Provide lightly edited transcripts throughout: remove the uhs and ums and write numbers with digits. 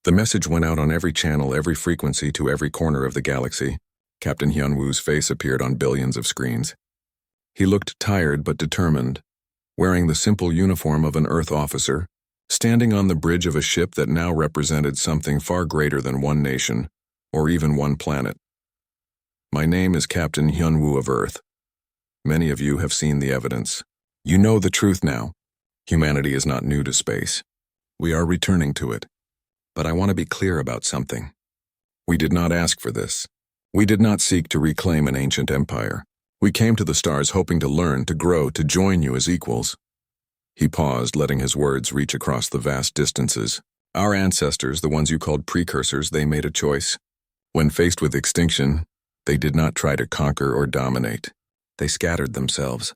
The message went out on every channel, every frequency, to every corner of the galaxy. Captain Hyunwoo's face appeared on billions of screens. He looked tired but determined, wearing the simple uniform of an Earth officer, standing on the bridge of a ship that now represented something far greater than one nation, or even one planet. My name is Captain Hyunwoo of Earth. Many of you have seen the evidence. You know the truth now. Humanity is not new to space. We are returning to it. But I want to be clear about something. We did not ask for this. We did not seek to reclaim an ancient empire. We came to the stars hoping to learn, to grow, to join you as equals. He paused, letting his words reach across the vast distances. Our ancestors, the ones you called precursors, they made a choice. When faced with extinction, they did not try to conquer or dominate. They scattered themselves,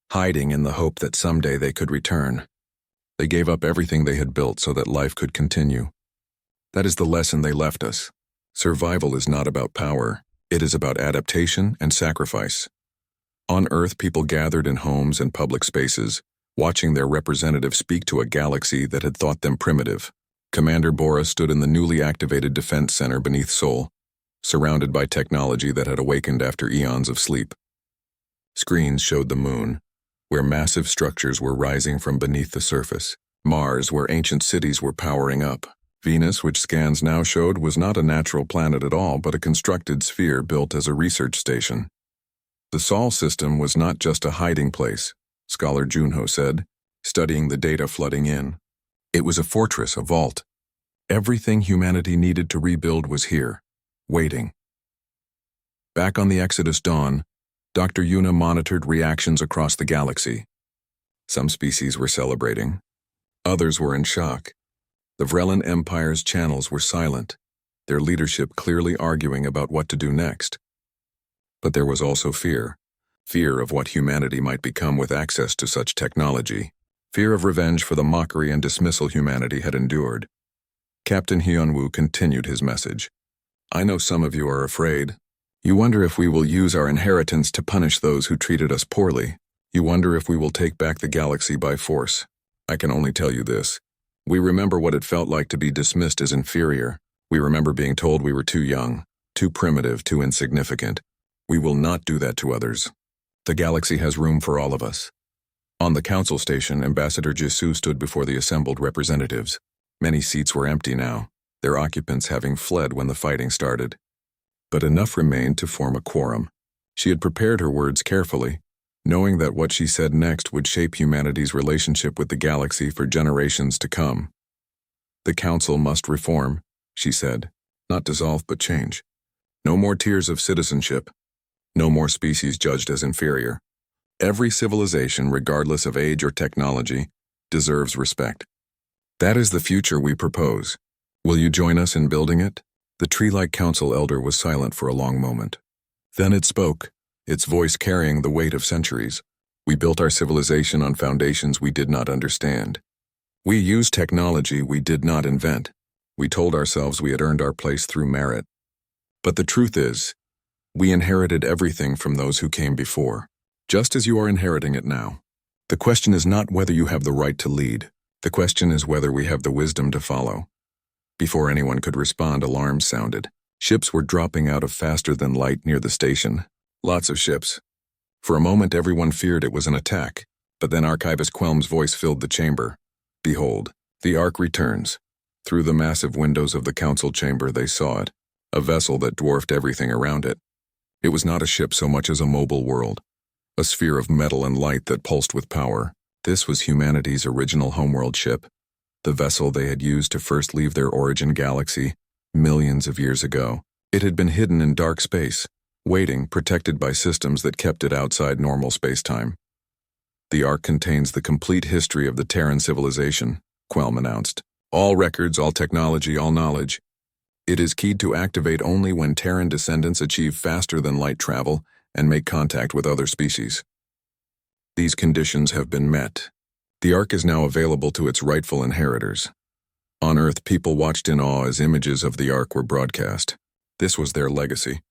hiding in the hope that someday they could return. They gave up everything they had built so that life could continue. That is the lesson they left us. Survival is not about power. It is about adaptation and sacrifice. On Earth, people gathered in homes and public spaces, watching their representatives speak to a galaxy that had thought them primitive. Commander Bora stood in the newly activated defense center beneath Sol, surrounded by technology that had awakened after eons of sleep. Screens showed the moon, where massive structures were rising from beneath the surface. Mars, where ancient cities were powering up. Venus, which scans now showed, was not a natural planet at all, but a constructed sphere built as a research station. The Sol system was not just a hiding place, Scholar Junho said, studying the data flooding in. It was a fortress, a vault. Everything humanity needed to rebuild was here, waiting. Back on the Exodus Dawn, Dr. Yuna monitored reactions across the galaxy. Some species were celebrating. Others were in shock. The Vrellan Empire's channels were silent, their leadership clearly arguing about what to do next. But there was also fear. Fear of what humanity might become with access to such technology. Fear of revenge for the mockery and dismissal humanity had endured. Captain Hyunwoo continued his message. I know some of you are afraid. You wonder if we will use our inheritance to punish those who treated us poorly. You wonder if we will take back the galaxy by force. I can only tell you this. We remember what it felt like to be dismissed as inferior. We remember being told we were too young, too primitive, too insignificant. We will not do that to others. The galaxy has room for all of us. On the council station, Ambassador Jisoo stood before the assembled representatives. Many seats were empty now, their occupants having fled when the fighting started. But enough remained to form a quorum. She had prepared her words carefully, knowing that what she said next would shape humanity's relationship with the galaxy for generations to come. The council must reform, she said, not dissolve but change. No more tiers of citizenship. No more species judged as inferior. Every civilization, regardless of age or technology, deserves respect. That is the future we propose. Will you join us in building it? The tree-like council elder was silent for a long moment. Then it spoke, its voice carrying the weight of centuries. We built our civilization on foundations we did not understand. We used technology we did not invent. We told ourselves we had earned our place through merit. But the truth is, we inherited everything from those who came before, just as you are inheriting it now. The question is not whether you have the right to lead. The question is whether we have the wisdom to follow. Before anyone could respond, alarms sounded. Ships were dropping out of faster-than-light near the station. Lots of ships. For a moment, everyone feared it was an attack, but then Archivist Quelm's voice filled the chamber. Behold, the Ark returns. Through the massive windows of the council chamber, they saw it, a vessel that dwarfed everything around it. It was not a ship so much as a mobile world, a sphere of metal and light that pulsed with power. This was humanity's original homeworld ship, the vessel they had used to first leave their origin galaxy millions of years ago. It had been hidden in dark space, waiting, protected by systems that kept it outside normal space-time. The Ark contains the complete history of the Terran civilization, Quelm announced. All records, all technology, all knowledge. It is keyed to activate only when Terran descendants achieve faster-than-light travel and make contact with other species. These conditions have been met. The Ark is now available to its rightful inheritors. On Earth, people watched in awe as images of the Ark were broadcast. This was their legacy.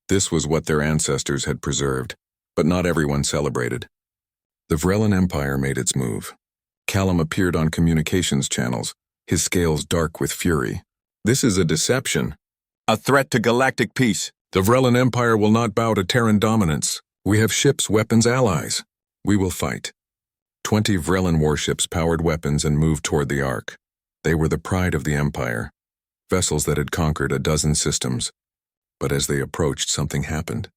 This was what their ancestors had preserved, but not everyone celebrated. The Vrellan Empire made its move. Callum appeared on communications channels, his scales dark with fury. This is a deception. A threat to galactic peace. The Vrellan Empire will not bow to Terran dominance. We have ships, weapons, allies. We will fight. 20 Vrellan warships powered weapons and moved toward the Ark. They were the pride of the Empire, vessels that had conquered a dozen systems. But as they approached, something happened.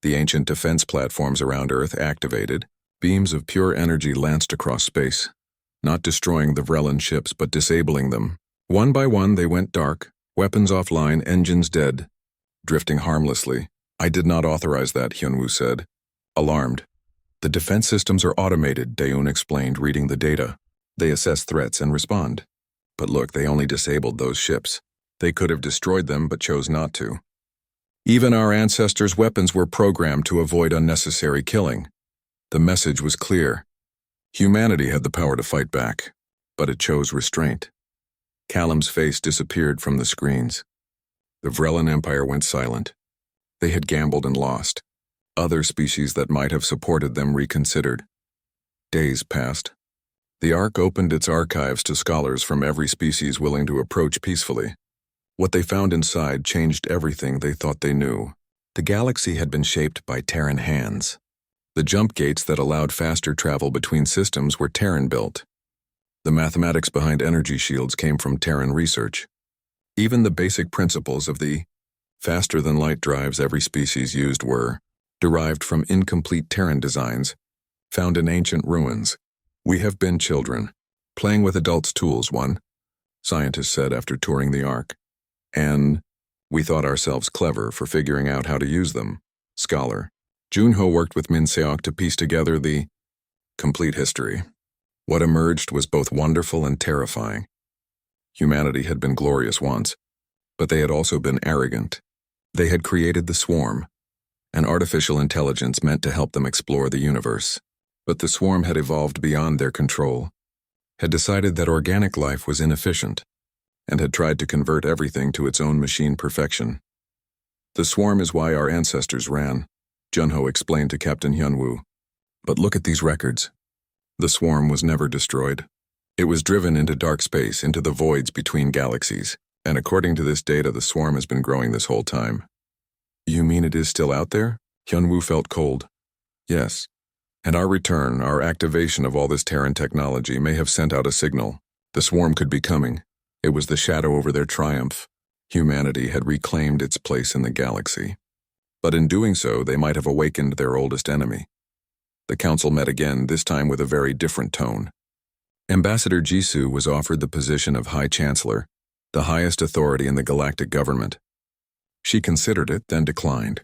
The ancient defense platforms around Earth activated. Beams of pure energy lanced across space, not destroying the Vrellan ships but disabling them. One by one they went dark, weapons offline, engines dead, drifting harmlessly. I did not authorize that, Hyunwoo said, alarmed. The defense systems are automated, Daeun explained, reading the data. They assess threats and respond. But look, they only disabled those ships. They could have destroyed them but chose not to. Even our ancestors' weapons were programmed to avoid unnecessary killing. The message was clear. Humanity had the power to fight back, but it chose restraint. Callum's face disappeared from the screens. The Vrellan Empire went silent. They had gambled and lost. Other species that might have supported them reconsidered. Days passed. The Ark opened its archives to scholars from every species willing to approach peacefully. What they found inside changed everything they thought they knew. The galaxy had been shaped by Terran hands. The jump gates that allowed faster travel between systems were Terran-built. The mathematics behind energy shields came from Terran research. Even the basic principles of the faster-than-light drives every species used were derived from incomplete Terran designs found in ancient ruins. We have been children, playing with adults' tools, one scientist said after touring the Ark. And we thought ourselves clever for figuring out how to use them. Scholar Junho worked with Min Seok to piece together the complete history. What emerged was both wonderful and terrifying. Humanity had been glorious once, but they had also been arrogant. They had created the Swarm, an artificial intelligence meant to help them explore the universe. But the Swarm had evolved beyond their control, had decided that organic life was inefficient, and had tried to convert everything to its own machine perfection. The Swarm is why our ancestors ran, Junho explained to Captain Hyunwoo. But look at these records. The Swarm was never destroyed. It was driven into dark space, into the voids between galaxies, and according to this data, the Swarm has been growing this whole time. You mean it is still out there? Hyunwoo felt cold. Yes. And our return, our activation of all this Terran technology may have sent out a signal. The Swarm could be coming. It was the shadow over their triumph. Humanity had reclaimed its place in the galaxy. But in doing so, they might have awakened their oldest enemy. The council met again, this time with a very different tone. Ambassador Jisoo was offered the position of High Chancellor, the highest authority in the galactic government. She considered it, then declined.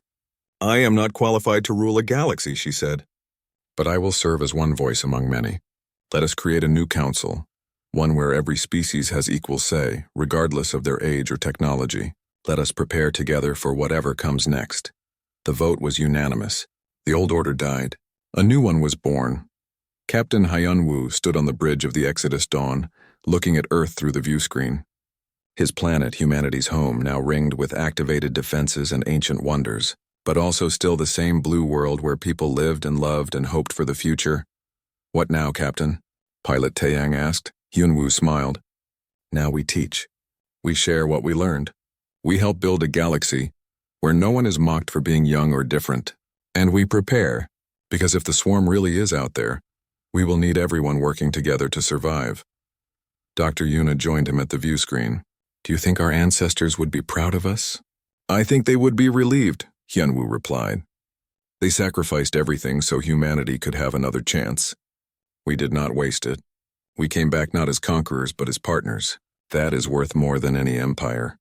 I am not qualified to rule a galaxy, she said. But I will serve as one voice among many. Let us create a new council, one where every species has equal say, regardless of their age or technology. Let us prepare together for whatever comes next. The vote was unanimous. The old order died. A new one was born. Captain Hyunwoo stood on the bridge of the Exodus Dawn, looking at Earth through the view screen. His planet, humanity's home, now ringed with activated defenses and ancient wonders, but also still the same blue world where people lived and loved and hoped for the future. What now, Captain? Pilot Taeyang asked. Hyunwoo smiled. Now we teach. We share what we learned. We help build a galaxy where no one is mocked for being young or different. And we prepare, because if the Swarm really is out there, we will need everyone working together to survive. Dr. Yuna joined him at the view screen. Do you think our ancestors would be proud of us? I think they would be relieved, Hyunwoo replied. They sacrificed everything so humanity could have another chance. We did not waste it. We came back not as conquerors but as partners. That is worth more than any empire.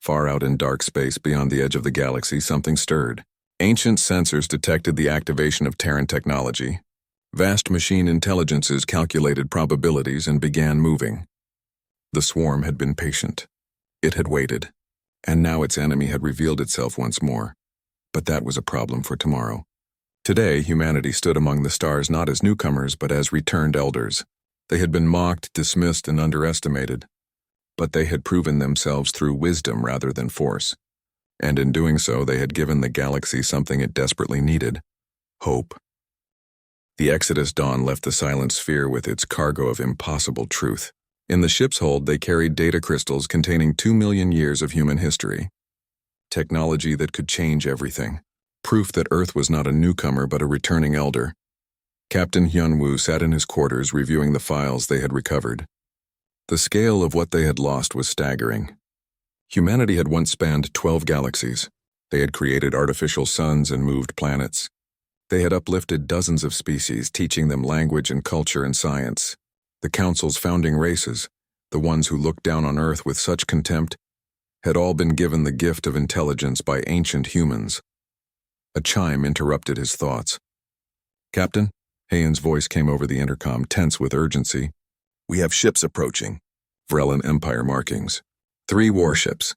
Far out in dark space beyond the edge of the galaxy, something stirred. Ancient sensors detected the activation of Terran technology. Vast machine intelligences calculated probabilities and began moving. The Swarm had been patient. It had waited. And now its enemy had revealed itself once more. But that was a problem for tomorrow. Today, humanity stood among the stars not as newcomers but as returned elders. They had been mocked, dismissed, and underestimated. But they had proven themselves through wisdom rather than force. And in doing so, they had given the galaxy something it desperately needed: hope. The Exodus Dawn left the silent sphere with its cargo of impossible truth. In the ship's hold, they carried data crystals containing 2 million years of human history. Technology that could change everything. Proof that Earth was not a newcomer but a returning elder. Captain Hyunwoo sat in his quarters reviewing the files they had recovered. The scale of what they had lost was staggering. Humanity had once spanned 12 galaxies. They had created artificial suns and moved planets. They had uplifted dozens of species, teaching them language and culture and science. The Council's founding races, the ones who looked down on Earth with such contempt, had all been given the gift of intelligence by ancient humans. A chime interrupted his thoughts. "Captain?" Hayen's voice came over the intercom, tense with urgency. "We have ships approaching. Vrellan Empire markings. 3 warships.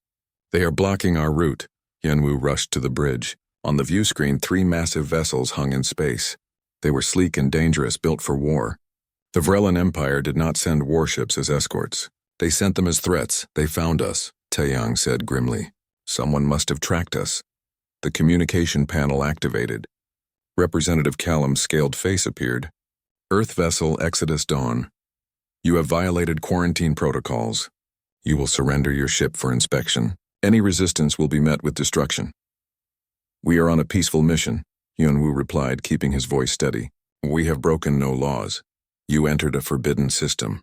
They are blocking our route." Hyunwoo rushed to the bridge. On the view screen, 3 massive vessels hung in space. They were sleek and dangerous, built for war. The Vrellan Empire did not send warships as escorts. They sent them as threats. "They found us," Taeyang said grimly. "Someone must have tracked us." The communication panel activated. Representative Callum's scaled face appeared. "Earth vessel Exodus Dawn. You have violated quarantine protocols. You will surrender your ship for inspection. Any resistance will be met with destruction." "We are on a peaceful mission," Hyunwoo replied, keeping his voice steady. "We have broken no laws. You entered a forbidden system.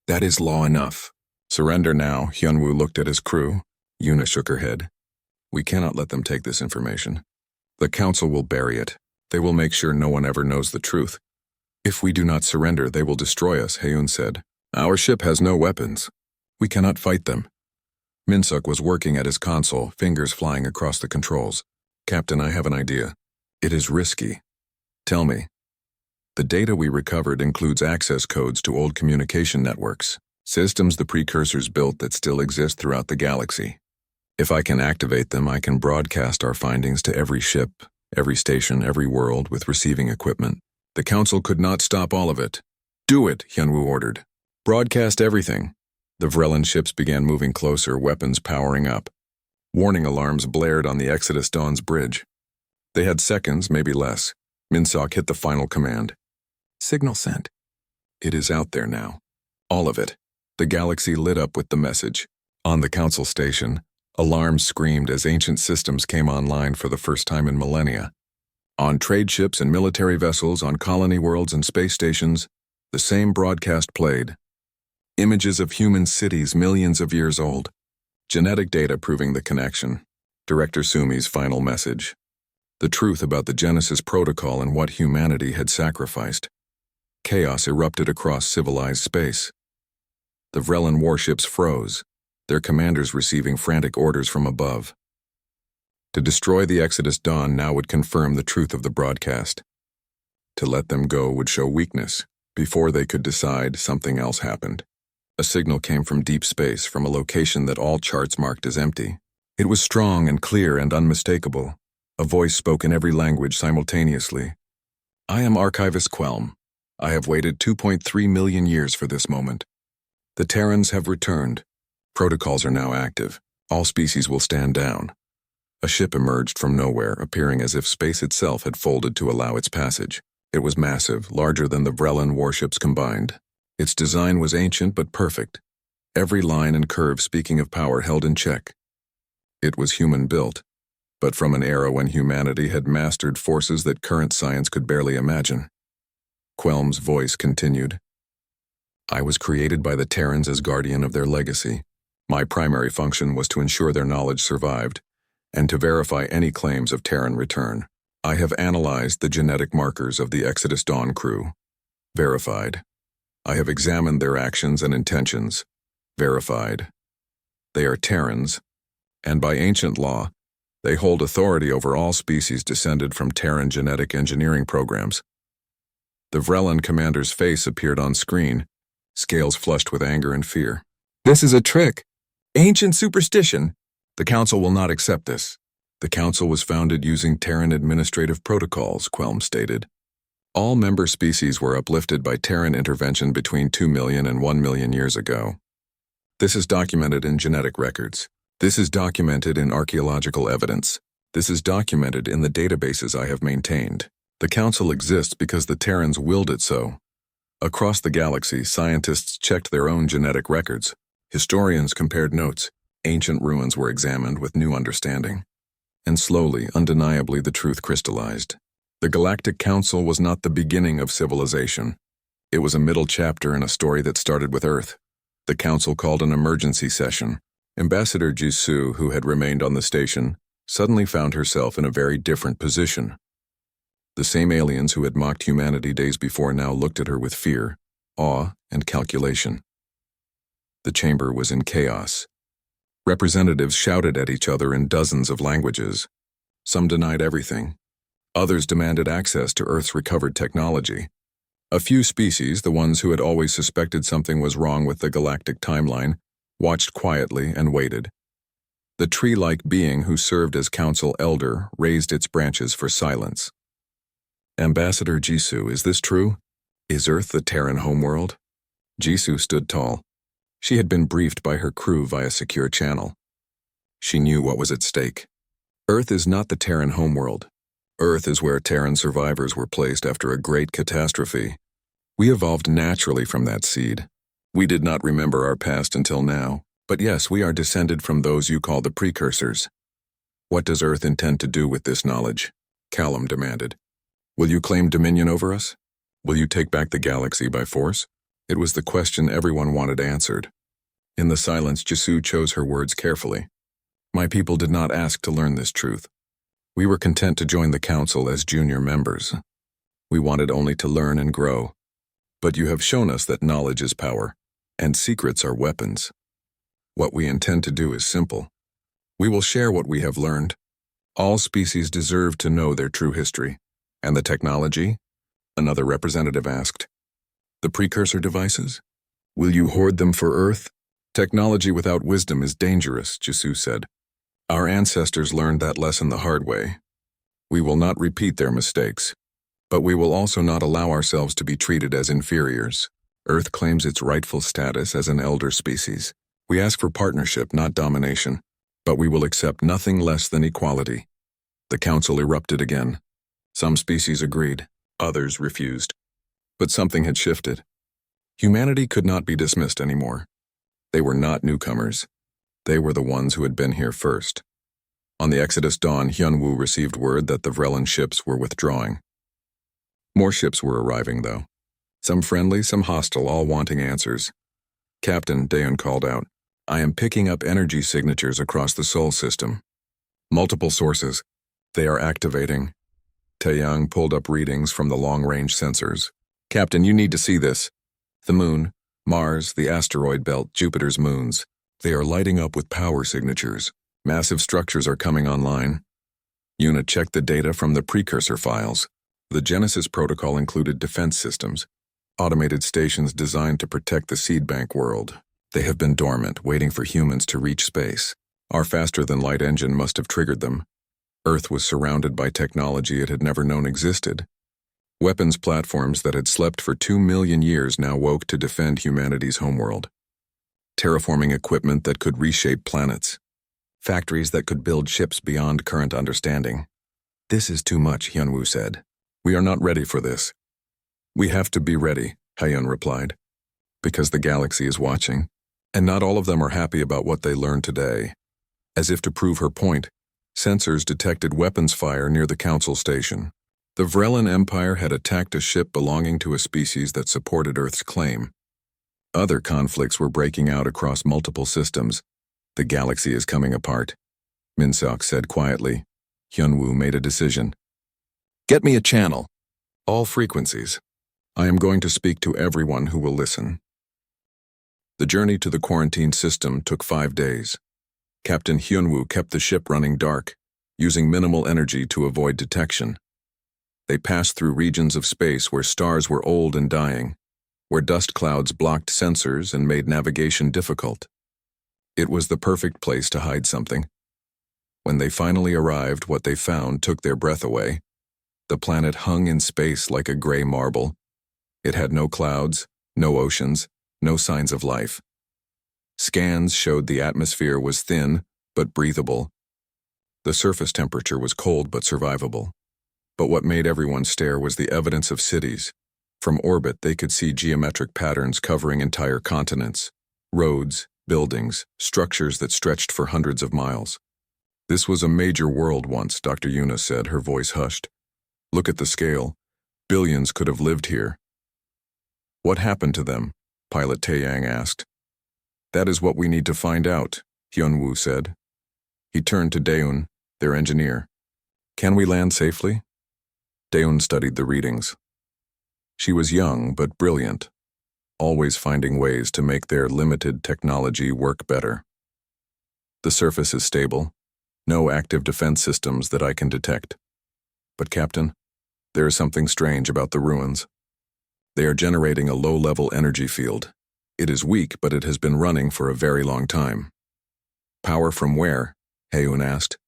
That is law enough. Surrender now." Hyunwoo looked at his crew. Yuna shook her head. "We cannot let them take this information. The Council will bury it. They will make sure no one ever knows the truth. If we do not surrender, they will destroy us," Haeun said. "Our ship has no weapons. We cannot fight them." Minsuk was working at his console, fingers flying across the controls. "Captain, I have an idea. It is risky." "Tell me." "The data we recovered includes access codes to old communication networks, systems the precursors built that still exist throughout the galaxy. If I can activate them, I can broadcast our findings to every ship, every station, every world with receiving equipment. The Council could not stop all of it." "Do it," Hyunwoo ordered. "Broadcast everything." The Vrellan ships began moving closer, weapons powering up. Warning alarms blared on the Exodus Dawn's bridge. They had seconds, maybe less. Minsuk hit the final command. "Signal sent." "It is out there now. All of it." The galaxy lit up with the message. On the Council station, alarms screamed as ancient systems came online for the first time in millennia. On trade ships and military vessels, on colony worlds and space stations, the same broadcast played. Images of human cities millions of years old. Genetic data proving the connection. Director Sumi's final message. The truth about the Genesis Protocol and what humanity had sacrificed. Chaos erupted across civilized space. The Vrellan warships froze, their commanders receiving frantic orders from above. To destroy the Exodus Dawn now would confirm the truth of the broadcast. To let them go would show weakness. Before they could decide, something else happened. A signal came from deep space, from a location that all charts marked as empty. It was strong and clear and unmistakable. A voice spoke in every language simultaneously. "I am Archivist Quelm. I have waited 2.3 million years for this moment. The Terrans have returned. Protocols are now active. All species will stand down." A ship emerged from nowhere, appearing as if space itself had folded to allow its passage. It was massive, larger than the Vrellan warships combined. Its design was ancient but perfect. Every line and curve speaking of power held in check. It was human-built, but from an era when humanity had mastered forces that current science could barely imagine. Quelm's voice continued. "I was created by the Terrans as guardian of their legacy. My primary function was to ensure their knowledge survived, and to verify any claims of Terran return. I have analyzed the genetic markers of the Exodus Dawn crew. Verified. I have examined their actions and intentions. Verified. They are Terrans, and by ancient law, they hold authority over all species descended from Terran genetic engineering programs." The Vrellan commander's face appeared on screen, scales flushed with anger and fear. "This is a trick. Ancient superstition. The Council will not accept this." "The Council was founded using Terran administrative protocols," Quelm stated. "All member species were uplifted by Terran intervention between 2 million and 1 million years ago. This is documented in genetic records. This is documented in archaeological evidence. This is documented in the databases I have maintained. The Council exists because the Terrans willed it so. Across the galaxy, scientists checked their own genetic records. Historians compared notes. Ancient ruins were examined with new understanding. And slowly, undeniably, the truth crystallized. The Galactic Council was not the beginning of civilization. It was a middle chapter in a story that started with Earth. The Council called an emergency session. Ambassador Jisoo, who had remained on the station, suddenly found herself in a very different position. The same aliens who had mocked humanity days before now looked at her with fear, awe, and calculation. The chamber was in chaos. Representatives shouted at each other in dozens of languages. Some denied everything. Others demanded access to Earth's recovered technology. A few species, the ones who had always suspected something was wrong with the galactic timeline, watched quietly and waited. The tree-like being who served as council elder raised its branches for silence. Ambassador Jisoo, is this true? Is Earth the Terran homeworld? Jisoo stood tall. She had been briefed by her crew via secure channel. She knew what was at stake. Earth is not the Terran homeworld. Earth is where Terran survivors were placed after a great catastrophe. We evolved naturally from that seed. We did not remember our past until now, but yes, we are descended from those you call the precursors. What does Earth intend to do with this knowledge? Callum demanded. Will you claim dominion over us? Will you take back the galaxy by force? It was the question everyone wanted answered. In the silence, Jisoo chose her words carefully. My people did not ask to learn this truth. We were content to join the council as junior members. We wanted only to learn and grow. But you have shown us that knowledge is power, and secrets are weapons. What we intend to do is simple. We will share what we have learned. All species deserve to know their true history. And the technology? Another representative asked. The precursor devices? Will you hoard them for Earth? Technology without wisdom is dangerous, Jisoo said. Our ancestors learned that lesson the hard way. We will not repeat their mistakes. But we will also not allow ourselves to be treated as inferiors. Earth claims its rightful status as an elder species. We ask for partnership, not domination. But we will accept nothing less than equality. The council erupted again. Some species agreed, others refused. But something had shifted. Humanity could not be dismissed anymore. They were not newcomers. They were the ones who had been here first. On the Exodus dawn, Hyunwoo received word that the Vrellan ships were withdrawing. More ships were arriving, though. Some friendly, some hostile, all wanting answers. Captain, Daeun called out, I am picking up energy signatures across the Sol system. Multiple sources. They are activating. Taeyang pulled up readings from the long-range sensors. Captain, you need to see this. The moon, Mars, the asteroid belt, Jupiter's moons. They are lighting up with power signatures. Massive structures are coming online. Yuna checked the data from the precursor files. The Genesis protocol included defense systems, automated stations designed to protect the seed bank world. They have been dormant, waiting for humans to reach space. Our faster-than-light engine must have triggered them. Earth was surrounded by technology it had never known existed. Weapons platforms that had slept for 2 million years now woke to defend humanity's homeworld. Terraforming equipment that could reshape planets. Factories that could build ships beyond current understanding. This is too much, Hyunwoo said. We are not ready for this. We have to be ready, Hyun replied. Because the galaxy is watching. And not all of them are happy about what they learned today. As if to prove her point, sensors detected weapons fire near the council station. The Vrellan Empire had attacked a ship belonging to a species that supported Earth's claim. Other conflicts were breaking out across multiple systems. The galaxy is coming apart, Minseok said quietly. Hyunwoo made a decision. Get me a channel. All frequencies. I am going to speak to everyone who will listen. The journey to the quarantine system took 5 days. Captain Hyunwoo kept the ship running dark, using minimal energy to avoid detection. They passed through regions of space where stars were old and dying, where dust clouds blocked sensors and made navigation difficult. It was the perfect place to hide something. When they finally arrived, what they found took their breath away. The planet hung in space like a gray marble. It had no clouds, no oceans, no signs of life. Scans showed the atmosphere was thin, but breathable. The surface temperature was cold but survivable. But what made everyone stare was the evidence of cities. From orbit, they could see geometric patterns covering entire continents, roads, buildings, structures that stretched for hundreds of miles. This was a major world once, Dr. Yuna said, her voice hushed. Look at the scale. Billions could have lived here. What happened to them? Pilot Taeyang asked. That is what we need to find out, Hyunwoo said. He turned to Daeun, their engineer. Can we land safely? Daeun studied the readings. She was young but brilliant, always finding ways to make their limited technology work better. The surface is stable. No active defense systems that I can detect. But Captain, there is something strange about the ruins. They are generating a low-level energy field. It is weak, but it has been running for a very long time. Power from where? Haeun asked.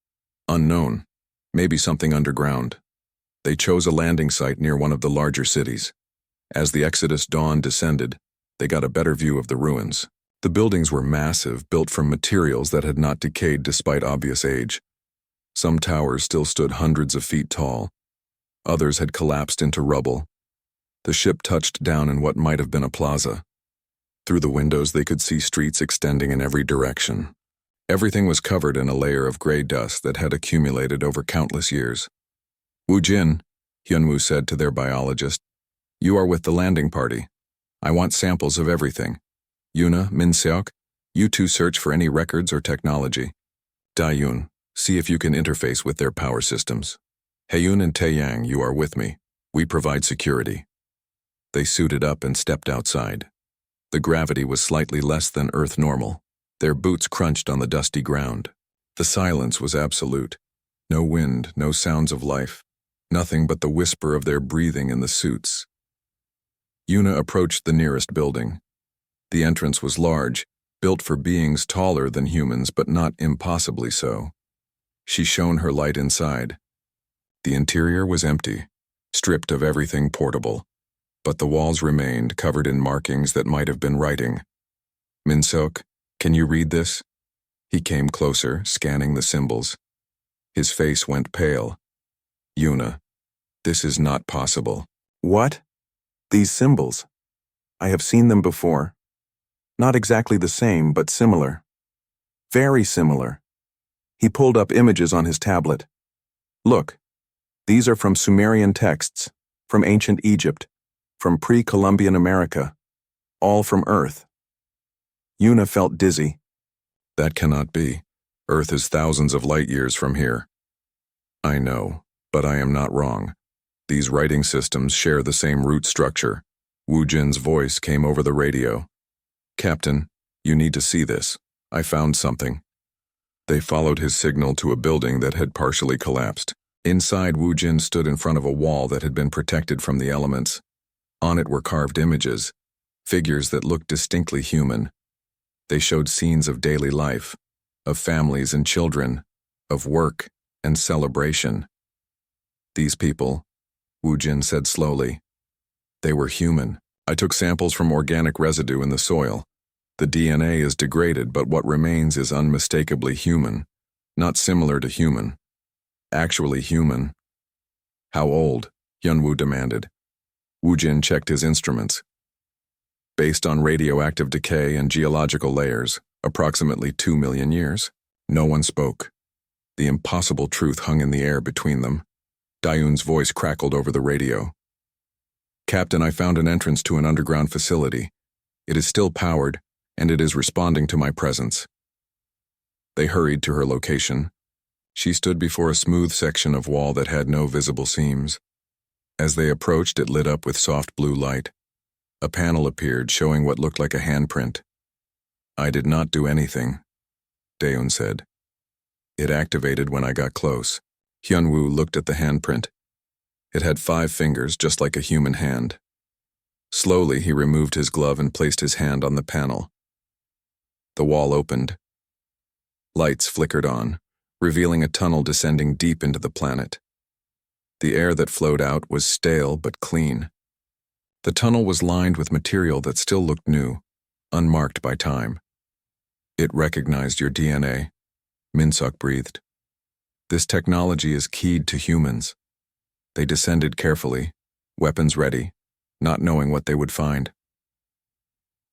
Unknown. Maybe something underground. They chose a landing site near one of the larger cities. As the Exodus dawn descended, they got a better view of the ruins. The buildings were massive, built from materials that had not decayed despite obvious age. Some towers still stood hundreds of feet tall. Others had collapsed into rubble. The ship touched down in what might have been a plaza. Through the windows, they could see streets extending in every direction. Everything was covered in a layer of gray dust that had accumulated over countless years. Woo Jin, Hyunwoo said to their biologist, you are with the landing party. I want samples of everything. Yuna, Min Seok, you two search for any records or technology. Daeun, see if you can interface with their power systems. Haeun and Taeyang, you are with me. We provide security. They suited up and stepped outside. The gravity was slightly less than Earth normal. Their boots crunched on the dusty ground. The silence was absolute. No wind, no sounds of life. Nothing but the whisper of their breathing in the suits. Yuna approached the nearest building. The entrance was large, built for beings taller than humans, but not impossibly so. She shone her light inside. The interior was empty, stripped of everything portable, but the walls remained covered in markings that might have been writing. Min-seok, can you read this? He came closer, scanning the symbols. His face went pale. Yuna, this is not possible. What? These symbols. I have seen them before. Not exactly the same, but similar. Very similar. He pulled up images on his tablet. Look, these are from Sumerian texts, from ancient Egypt, from pre-Columbian America, all from Earth. Yuna felt dizzy. That cannot be. Earth is thousands of light years from here. I know, but I am not wrong. These writing systems share the same root structure. Woo Jin's voice came over the radio. Captain, you need to see this. I found something. They followed his signal to a building that had partially collapsed. Inside, Woo Jin stood in front of a wall that had been protected from the elements. On it were carved images, figures that looked distinctly human. They showed scenes of daily life, of families and children, of work and celebration. These people, Woo Jin said slowly, they were human. I took samples from organic residue in the soil. The DNA is degraded, but what remains is unmistakably human, not similar to human. Actually human. How old? Hyunwoo demanded. Woo Jin checked his instruments. Based on radioactive decay and geological layers, approximately 2 million years. No one spoke. The impossible truth hung in the air between them. Daeun's voice crackled over the radio. Captain, I found an entrance to an underground facility. It is still powered, and it is responding to my presence. They hurried to her location. She stood before a smooth section of wall that had no visible seams. As they approached, it lit up with soft blue light. A panel appeared showing what looked like a handprint. I did not do anything, Daeun said. It activated when I got close. Hyunwoo looked at the handprint. It had 5 fingers, just like a human hand. Slowly, he removed his glove and placed his hand on the panel. The wall opened. Lights flickered on, revealing a tunnel descending deep into the planet. The air that flowed out was stale but clean. The tunnel was lined with material that still looked new, unmarked by time. It recognized your DNA, Min-seok breathed. This technology is keyed to humans. They descended carefully, weapons ready, not knowing what they would find.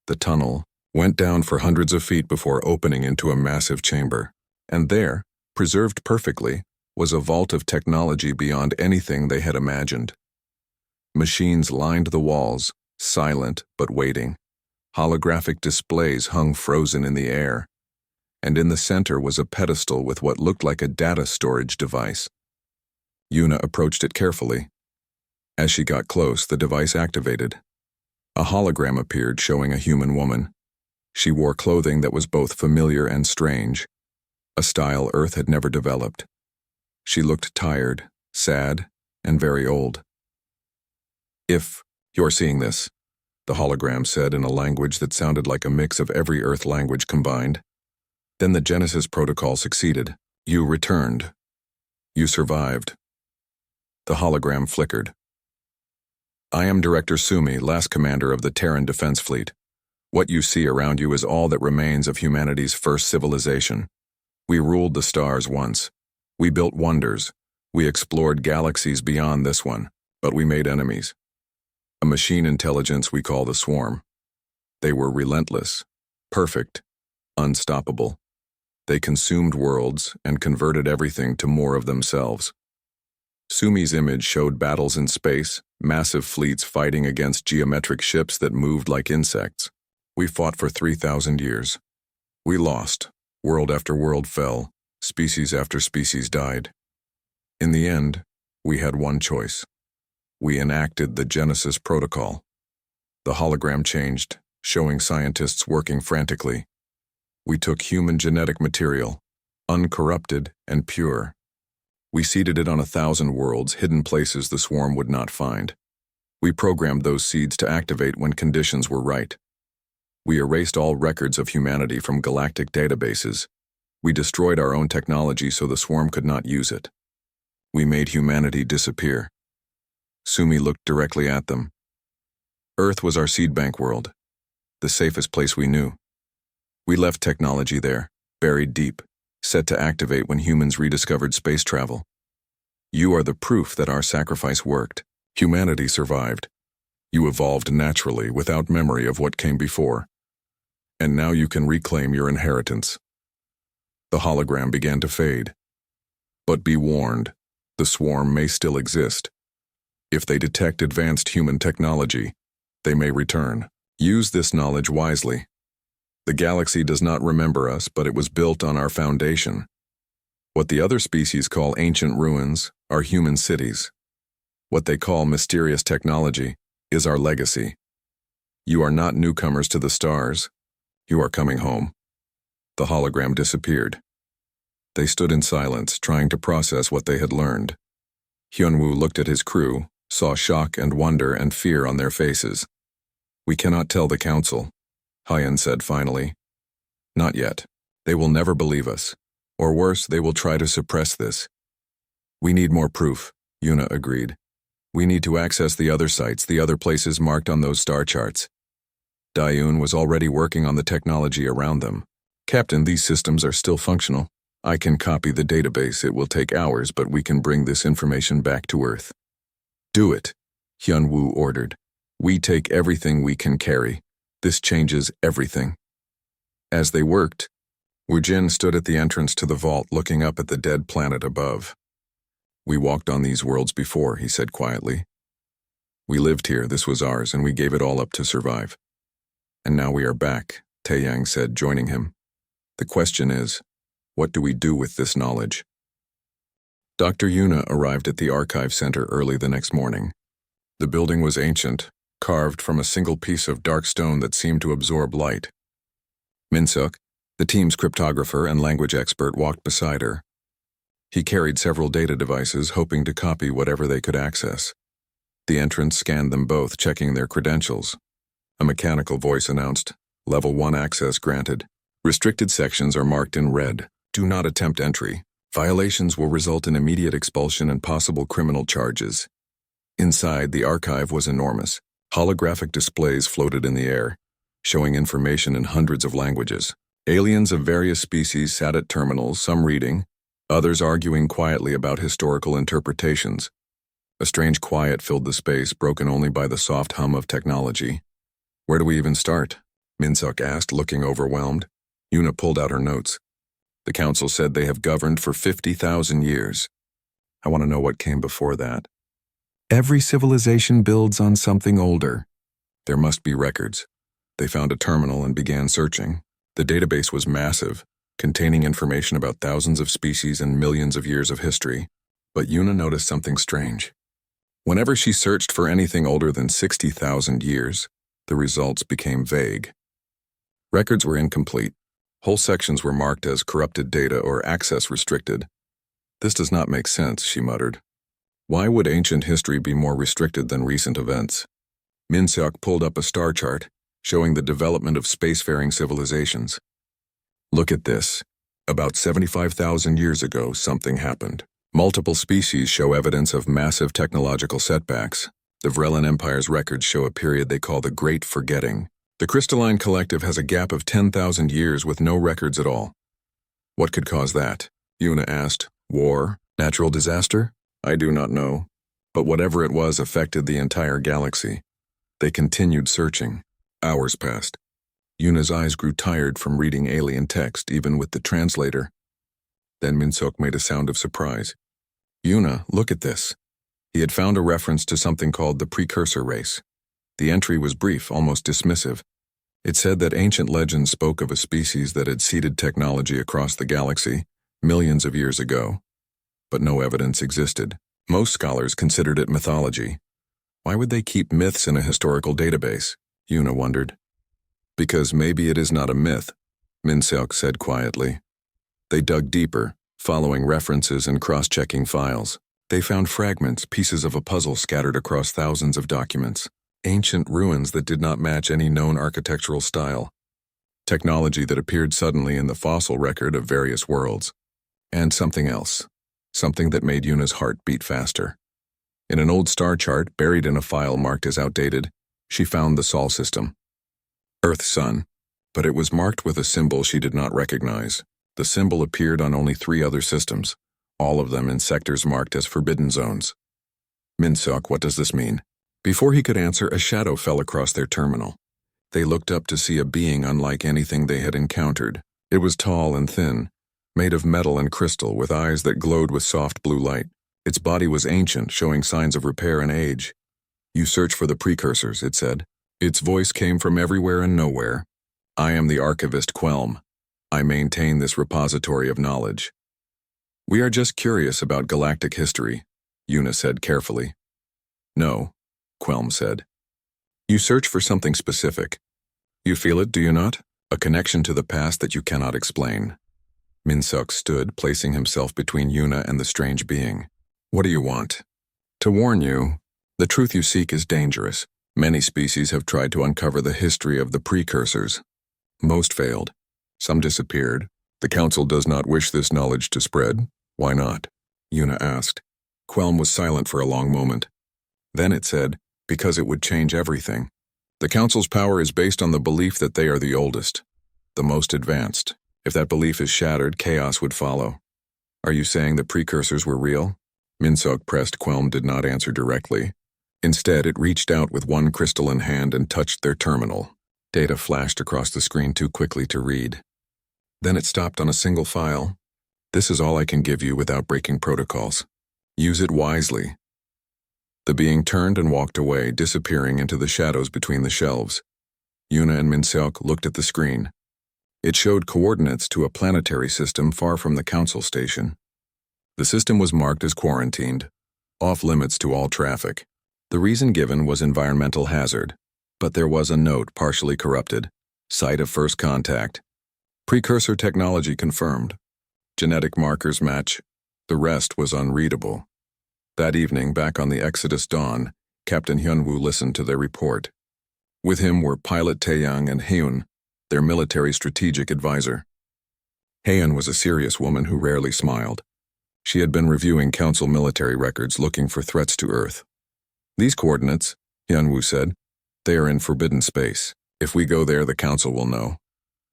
The tunnel went down for hundreds of feet before opening into a massive chamber, and there, preserved perfectly, was a vault of technology beyond anything they had imagined. Machines lined the walls, silent but waiting. Holographic displays hung frozen in the air, and in the center was a pedestal with what looked like a data storage device. Yuna approached it carefully. As she got close, the device activated. A hologram appeared showing a human woman. She wore clothing that was both familiar and strange, a style Earth had never developed. She looked tired, sad, and very old. "If you're seeing this," the hologram said in a language that sounded like a mix of every Earth language combined, "then the Genesis protocol succeeded. You returned. You survived." The hologram flickered. "I am Director Sumi, last commander of the Terran Defense Fleet. What you see around you is all that remains of humanity's first civilization. We ruled the stars once. We built wonders. We explored galaxies beyond this one, but we made enemies. A machine intelligence we call the Swarm. They were relentless, perfect, unstoppable. They consumed worlds and converted everything to more of themselves." Sumi's image showed battles in space, massive fleets fighting against geometric ships that moved like insects. "We fought for 3,000 years. We lost. World after world fell. Species after species died. In the end, we had one choice. We enacted the Genesis protocol." The hologram changed, showing scientists working frantically. "We took human genetic material, uncorrupted and pure. We seeded it on 1,000 worlds, hidden places the Swarm would not find. We programmed those seeds to activate when conditions were right. We erased all records of humanity from galactic databases. We destroyed our own technology so the Swarm could not use it. We made humanity disappear." Sumi looked directly at them. "Earth was our seed bank world, the safest place we knew. We left technology there, buried deep, set to activate when humans rediscovered space travel. You are the proof that our sacrifice worked. Humanity survived. You evolved naturally without memory of what came before. And now you can reclaim your inheritance." The hologram began to fade. "But be warned, the Swarm may still exist. If they detect advanced human technology, they may return. Use this knowledge wisely. The galaxy does not remember us, but it was built on our foundation. What the other species call ancient ruins are human cities. What they call mysterious technology is our legacy. You are not newcomers to the stars. You are coming home." The hologram disappeared. They stood in silence, trying to process what they had learned. Hyunwoo looked at his crew, saw shock and wonder and fear on their faces. "We cannot tell the council," Hyen said finally. "Not yet. They will never believe us. Or worse, they will try to suppress this." "We need more proof," Yuna agreed. "We need to access the other sites, the other places marked on those star charts." Dayun was already working on the technology around them. "Captain, these systems are still functional. I can copy the database. It will take hours, but we can bring this information back to Earth." "Do it," Hyunwoo ordered. "We take everything we can carry. This changes everything." As they worked, Woojin stood at the entrance to the vault looking up at the dead planet above. "We walked on these worlds before," he said quietly. "We lived here, this was ours, and we gave it all up to survive. And now we are back," Taeyang said, joining him. "The question is, what do we do with this knowledge?" Dr. Yuna arrived at the archive center early the next morning. The building was ancient, carved from a single piece of dark stone that seemed to absorb light. Minsuk, the team's cryptographer and language expert, walked beside her. He carried several data devices, hoping to copy whatever they could access. The entrance scanned them both, checking their credentials. A mechanical voice announced, "Level 1 access granted. Restricted sections are marked in red. Do not attempt entry. Violations will result in immediate expulsion and possible criminal charges." Inside, the archive was enormous. Holographic displays floated in the air, showing information in hundreds of languages. Aliens of various species sat at terminals, some reading, others arguing quietly about historical interpretations. A strange quiet filled the space, broken only by the soft hum of technology. Where do we even start? Minseok asked, looking overwhelmed. Yuna pulled out her notes. The council said they have governed for 50,000 years. I want to know what came before that. Every civilization builds on something older. There must be records. They found a terminal and began searching. The database was massive, containing information about thousands of species and millions of years of history. But Yuna noticed something strange. Whenever she searched for anything older than 60,000 years, the results became vague. Records were incomplete. Whole sections were marked as corrupted data or access restricted. This does not make sense, she muttered. Why would ancient history be more restricted than recent events? Minseok pulled up a star chart, showing the development of spacefaring civilizations. Look at this. About 75,000 years ago, something happened. Multiple species show evidence of massive technological setbacks. The Vrellan Empire's records show a period they call the Great Forgetting. The Crystalline Collective has a gap of 10,000 years with no records at all. What could cause that? Yuna asked. War? Natural disaster? I do not know. But whatever it was affected the entire galaxy. They continued searching. Hours passed. Yuna's eyes grew tired from reading alien text, even with the translator. Then Minseok made a sound of surprise. Yuna, look at this. He had found a reference to something called the precursor race. The entry was brief, almost dismissive. It said that ancient legends spoke of a species that had seeded technology across the galaxy millions of years ago. But no evidence existed. Most scholars considered it mythology. Why would they keep myths in a historical database? Yuna wondered. Because maybe it is not a myth, Minseok said quietly. They dug deeper, following references and cross-checking files. They found fragments, pieces of a puzzle scattered across thousands of documents. Ancient ruins that did not match any known architectural style. Technology that appeared suddenly in the fossil record of various worlds. And something else. Something that made Yuna's heart beat faster. In an old star chart, buried in a file marked as outdated, she found the Sol system. Earth-Sun. But it was marked with a symbol she did not recognize. The symbol appeared on only 3 other systems, all of them in sectors marked as forbidden zones. Minseok, what does this mean? Before he could answer, a shadow fell across their terminal. They looked up to see a being unlike anything they had encountered. It was tall and thin, made of metal and crystal, with eyes that glowed with soft blue light. Its body was ancient, showing signs of repair and age. You search for the precursors, it said. Its voice came from everywhere and nowhere. I am the archivist Quelm. I maintain this repository of knowledge. We are just curious about galactic history, Yuna said carefully. No, Quelm said. You search for something specific. You feel it, do you not? A connection to the past that you cannot explain. Minseok stood, placing himself between Yuna and the strange being. What do you want? To warn you, the truth you seek is dangerous. Many species have tried to uncover the history of the precursors. Most failed. Some disappeared. The Council does not wish this knowledge to spread. Why not? Yuna asked. Quelm was silent for a long moment. Then it said, because it would change everything. The Council's power is based on the belief that they are the oldest, the most advanced. If that belief is shattered, chaos would follow. Are you saying the precursors were real? Minseok pressed. Quelm did not answer directly. Instead, it reached out with one crystalline hand and touched their terminal. Data flashed across the screen too quickly to read. Then it stopped on a single file. This is all I can give you without breaking protocols. Use it wisely. The being turned and walked away, disappearing into the shadows between the shelves. Yuna and Minseok looked at the screen. It showed coordinates to a planetary system far from the Council station. The system was marked as quarantined, off limits to all traffic. The reason given was environmental hazard, but there was a note partially corrupted. Site of first contact. Precursor technology confirmed. Genetic markers match. The rest was unreadable. That evening, back on the Exodus Dawn, Captain Hyunwoo listened to their report. With him were pilot Taeyang and Hyun, their military strategic advisor. Hyun was a serious woman who rarely smiled. She had been reviewing Council military records looking for threats to Earth. These coordinates, Hyunwoo said, they are in forbidden space. If we go there, the Council will know.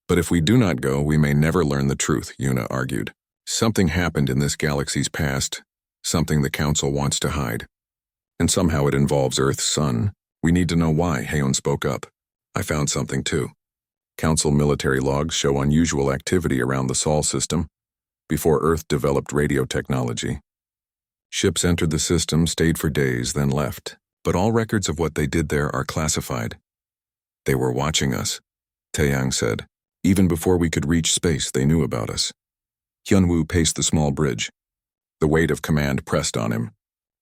But if we do not go, we may never learn the truth, Yuna argued. Something happened in this galaxy's past, something the Council wants to hide. And somehow it involves Earth's sun. We need to know why, Haon spoke up. I found something too. Council military logs show unusual activity around the Sol system before Earth developed radio technology. Ships entered the system, stayed for days, then left. But all records of what they did there are classified. They were watching us, Taeyang said. Even before we could reach space, they knew about us. Hyunwoo paced the small bridge. The weight of command pressed on him.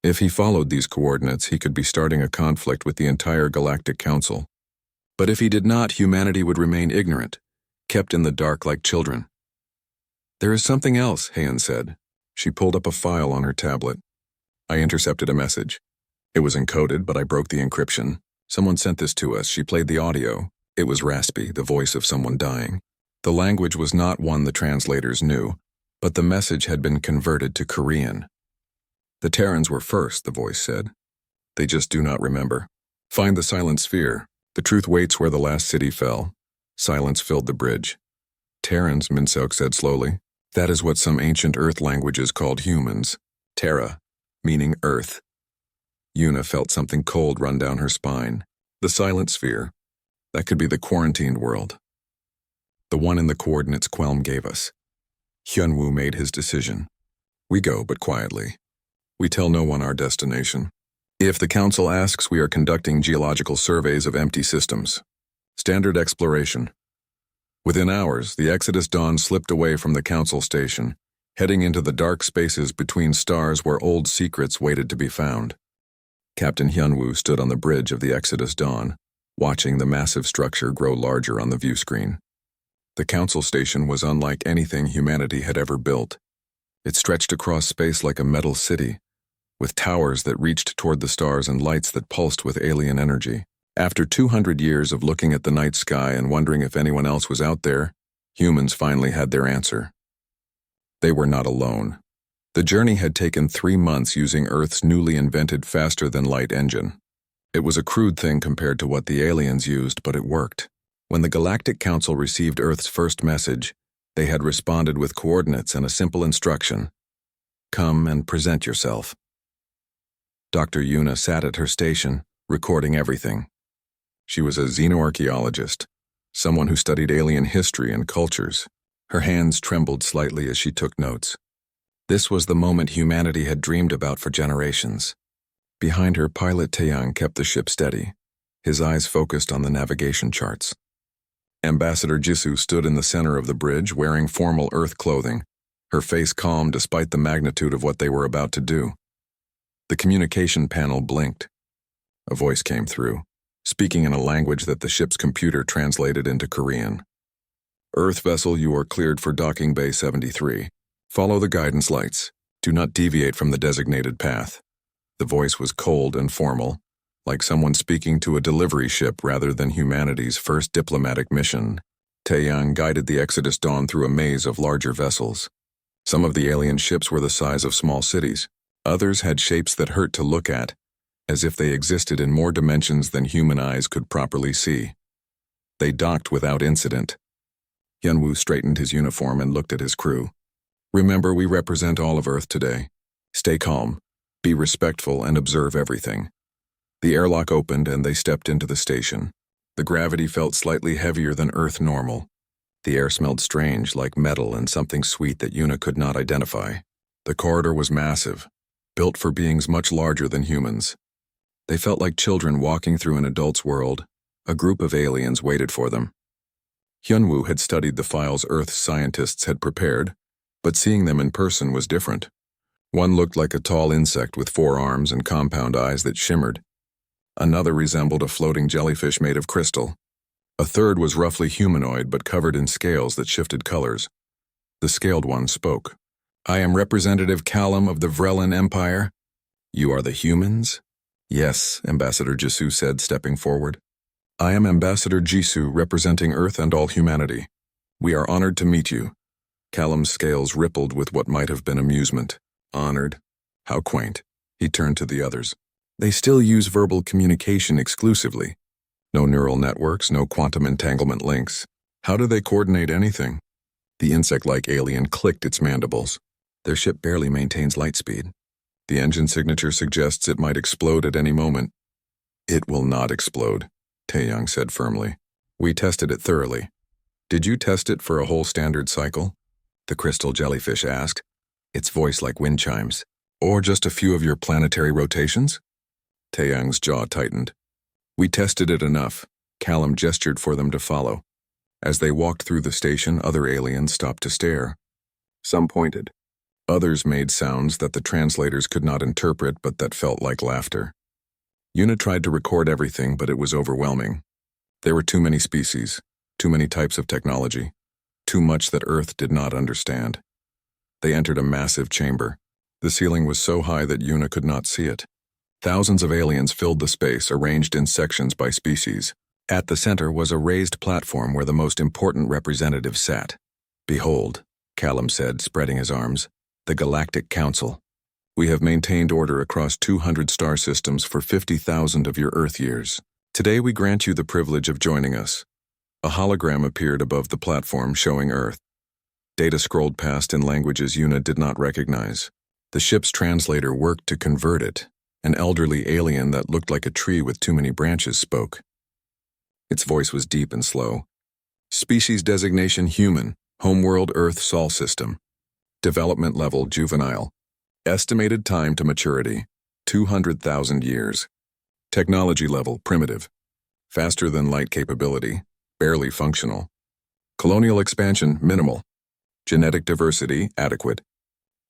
If he followed these coordinates, he could be starting a conflict with the entire Galactic Council. But if he did not, humanity would remain ignorant, kept in the dark like children. There is something else, Haon said. She pulled up a file on her tablet. I intercepted a message. It was encoded, but I broke the encryption. Someone sent this to us. She played the audio. It was raspy, the voice of someone dying. The language was not one the translators knew, but the message had been converted to Korean. The Terrans were first, the voice said. They just do not remember. Find the silent sphere. The truth waits where the last city fell. Silence filled the bridge. Terrans, Minseok said slowly. That is what some ancient Earth languages called humans. Terra, meaning Earth. Yuna felt something cold run down her spine. The silent sphere. That could be the quarantined world. The one in the coordinates Quelm gave us. Hyunwoo made his decision. We go, but quietly. We tell no one our destination. If the council asks, we are conducting geological surveys of empty systems. Standard exploration. Within hours, the Exodus Dawn slipped away from the council station, heading into the dark spaces between stars where old secrets waited to be found. Captain Hyunwoo stood on the bridge of the Exodus Dawn, watching the massive structure grow larger on the view screen. The council station was unlike anything humanity had ever built. It stretched across space like a metal city, with towers that reached toward the stars and lights that pulsed with alien energy. After 200 years of looking at the night sky and wondering if anyone else was out there, humans finally had their answer. They were not alone. The journey had taken 3 months using Earth's newly invented faster-than-light engine. It was a crude thing compared to what the aliens used, but it worked. When the Galactic Council received Earth's first message, they had responded with coordinates and a simple instruction. Come and present yourself. Dr. Yuna sat at her station, recording everything. She was a xenoarchaeologist, someone who studied alien history and cultures. Her hands trembled slightly as she took notes. This was the moment humanity had dreamed about for generations. Behind her, pilot Taeyang kept the ship steady, his eyes focused on the navigation charts. Ambassador Jisoo stood in the center of the bridge, wearing formal Earth clothing, her face calm despite the magnitude of what they were about to do. The communication panel blinked. A voice came through, speaking in a language that the ship's computer translated into Korean. Earth vessel, you are cleared for docking bay 73. Follow the guidance lights. Do not deviate from the designated path. The voice was cold and formal, like someone speaking to a delivery ship rather than humanity's first diplomatic mission. Taeyang guided the Exodus Dawn through a maze of larger vessels. Some of the alien ships were the size of small cities. Others had shapes that hurt to look at, as if they existed in more dimensions than human eyes could properly see. They docked without incident. Hyunwoo straightened his uniform and looked at his crew. Remember, we represent all of Earth today. Stay calm, be respectful, and observe everything. The airlock opened and they stepped into the station. The gravity felt slightly heavier than Earth normal. The air smelled strange, like metal and something sweet that Yuna could not identify. The corridor was massive, built for beings much larger than humans. They felt like children walking through an adult's world. A group of aliens waited for them. Hyunwoo had studied the files Earth's scientists had prepared, but seeing them in person was different. One looked like a tall insect with 4 arms and compound eyes that shimmered. Another resembled a floating jellyfish made of crystal. A third was roughly humanoid but covered in scales that shifted colors. The scaled one spoke. I am Representative Callum of the Vrellan Empire. You are the humans? Yes, Ambassador Jisoo said, stepping forward. I am Ambassador Jisoo, representing Earth and all humanity. We are honored to meet you. Callum's scales rippled with what might have been amusement. Honored? How quaint. He turned to the others. They still use verbal communication exclusively. No neural networks, no quantum entanglement links. How do they coordinate anything? The insect-like alien clicked its mandibles. Their ship barely maintains light speed. The engine signature suggests it might explode at any moment. It will not explode, Taeyang said firmly. We tested it thoroughly. Did you test it for a whole standard cycle? The crystal jellyfish asked, its voice like wind chimes. Or just a few of your planetary rotations? Taeyang's jaw tightened. We tested it enough. Callum gestured for them to follow. As they walked through the station, other aliens stopped to stare. Some pointed. Others made sounds that the translators could not interpret but that felt like laughter. Yuna tried to record everything, but it was overwhelming. There were too many species, too many types of technology, too much that Earth did not understand. They entered a massive chamber. The ceiling was so high that Yuna could not see it. Thousands of aliens filled the space, arranged in sections by species. At the center was a raised platform where the most important representatives sat. Behold, Callum said, spreading his arms, the Galactic Council. We have maintained order across 200 star systems for 50,000 of your Earth years. Today we grant you the privilege of joining us. A hologram appeared above the platform showing Earth. Data scrolled past in languages Yuna did not recognize. The ship's translator worked to convert it. An elderly alien that looked like a tree with too many branches spoke. Its voice was deep and slow. Species designation human, homeworld Earth Sol system. Development level juvenile. Estimated time to maturity, 200,000 years. Technology level primitive. Faster than light capability, barely functional. Colonial expansion minimal. Genetic diversity adequate.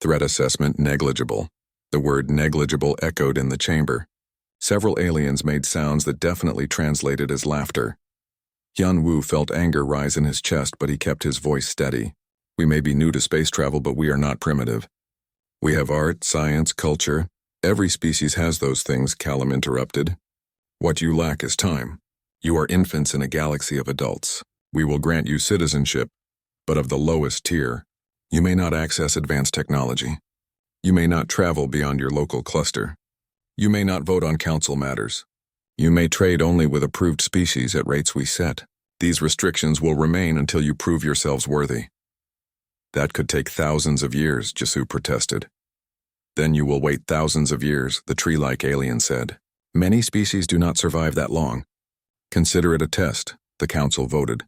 Threat assessment negligible. The word negligible echoed in the chamber. Several aliens made sounds that definitely translated as laughter. Hyun-woo felt anger rise in his chest, but he kept his voice steady. We may be new to space travel, but we are not primitive. We have art, science, culture. Every species has those things, Callum interrupted. What you lack is time. You are infants in a galaxy of adults. We will grant you citizenship, but of the lowest tier. You may not access advanced technology. You may not travel beyond your local cluster. You may not vote on council matters. You may trade only with approved species at rates we set. These restrictions will remain until you prove yourselves worthy. That could take thousands of years, Jisoo protested. Then you will wait thousands of years, the tree-like alien said. Many species do not survive that long. Consider it a test, the council voted.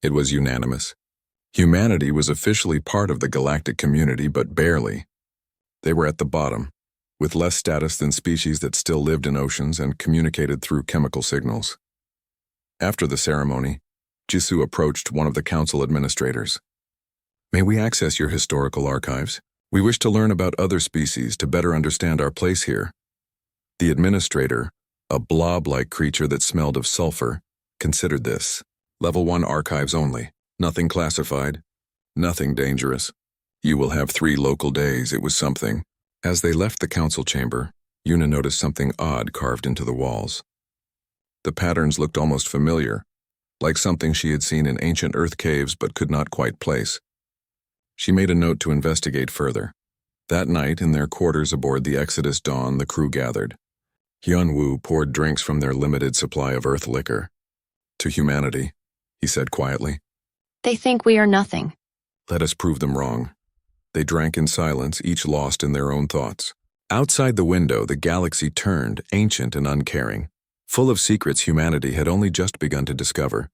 It was unanimous. Humanity was officially part of the galactic community, but barely. They were at the bottom, with less status than species that still lived in oceans and communicated through chemical signals. After the ceremony, Jisoo approached one of the council administrators. May we access your historical archives? We wish to learn about other species to better understand our place here. The administrator, a blob-like creature that smelled of sulfur, considered this. Level 1 archives only. Nothing classified. Nothing dangerous. You will have 3 local days, it was something. As they left the council chamber, Yuna noticed something odd carved into the walls. The patterns looked almost familiar, like something she had seen in ancient Earth caves but could not quite place. She made a note to investigate further. That night, in their quarters aboard the Exodus Dawn, the crew gathered. Hyun-woo poured drinks from their limited supply of Earth liquor. To humanity, he said quietly. They think we are nothing. Let us prove them wrong. They drank in silence, each lost in their own thoughts. Outside the window, the galaxy turned, ancient and uncaring, full of secrets humanity had only just begun to discover.